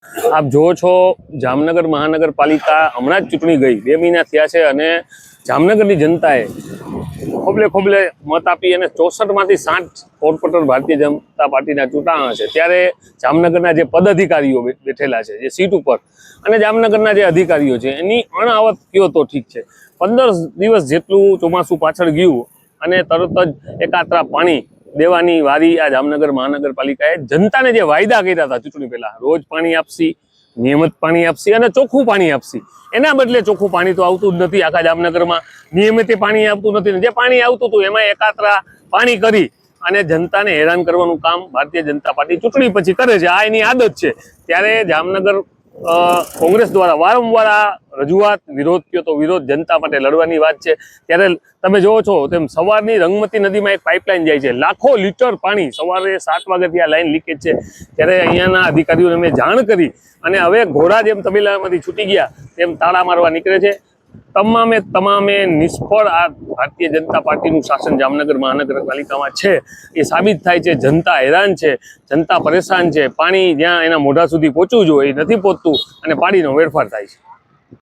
આપ જો છો જામનગર મહાનગરપાલિકા હમણાં જ ચૂંટણી ગઈ 2 મહિના થયા છે અને જામનગરની જનતાએ ખોબલે મત આપી અને 64 માંથી 60 કોર્પોરેટર ભારતીય જનતા પાર્ટીના ચૂંટાણા છે। ત્યારે જામનગરના જે પદાધિકારીઓ બેઠેલા છે જે સીટ ઉપર અને જામનગરના જે અધિકારીઓ છે એની અણઆવત કયો તો ઠીક છે, 15 દિવસ જેટલું ચોમાસું પાછળ ગયું અને તરત જ એકાત્રા પાણી દેવાની વારી આ જામનગર મહાનગરપાલિકાએ જનતાને જે વાયદા કર્યા હતા ચૂંટણી પહેલા, રોજ પાણી આપશી, નિયમિત પાણી આપશી અને ચોખ્ખું પાણી આપશી, એના બદલે ચોખ્ખું પાણી તો આવતું જ નથી આખા જામનગરમાં, નિયમિત પાણી આવતું નથી ને જે પાણી આવતું હતું એમાં એકાત્રા પાણી કરી અને જનતાને હેરાન કરવાનું કામ ભારતીય જનતા પાર્ટી ચૂંટણી પછી કરે છે। આ એની આદત છે। ત્યારે જામનગર કોંગ્રેસ દ્વારા વારંવાર આ રજૂઆત, વિરોધ કયો તો વિરોધ, જનતા માટે લડવાની વાત છે। ત્યારે તમે જોવો છો તેમ સવારની રંગમતી નદીમાં એક પાઇપલાઇન જાય છે, લાખો લીટર પાણી સવારે 7 વાગ્યાથી આ લાઈન લીકેજ છે। ત્યારે અહીંયાના અધિકારીઓને મેં જાણ કરી અને હવે ઘોડા જેમ તબેલામાંથી છૂટી ગયા તેમ તાળા મારવા નીકળે છે। તમામે નિષ્ફળ આ ભારતીય જનતા પાર્ટીનું શાસન જામનગર મહાનગરપાલિકામાં છે એ સાબિત થાય છે। જનતા હેરાન છે, જનતા પરેશાન છે, પાણી જ્યાં એના મોઢા સુધી પહોંચવું જોઈએ એ નથી પહોંચતું અને પાણીનો વેડફાટ થાય છે।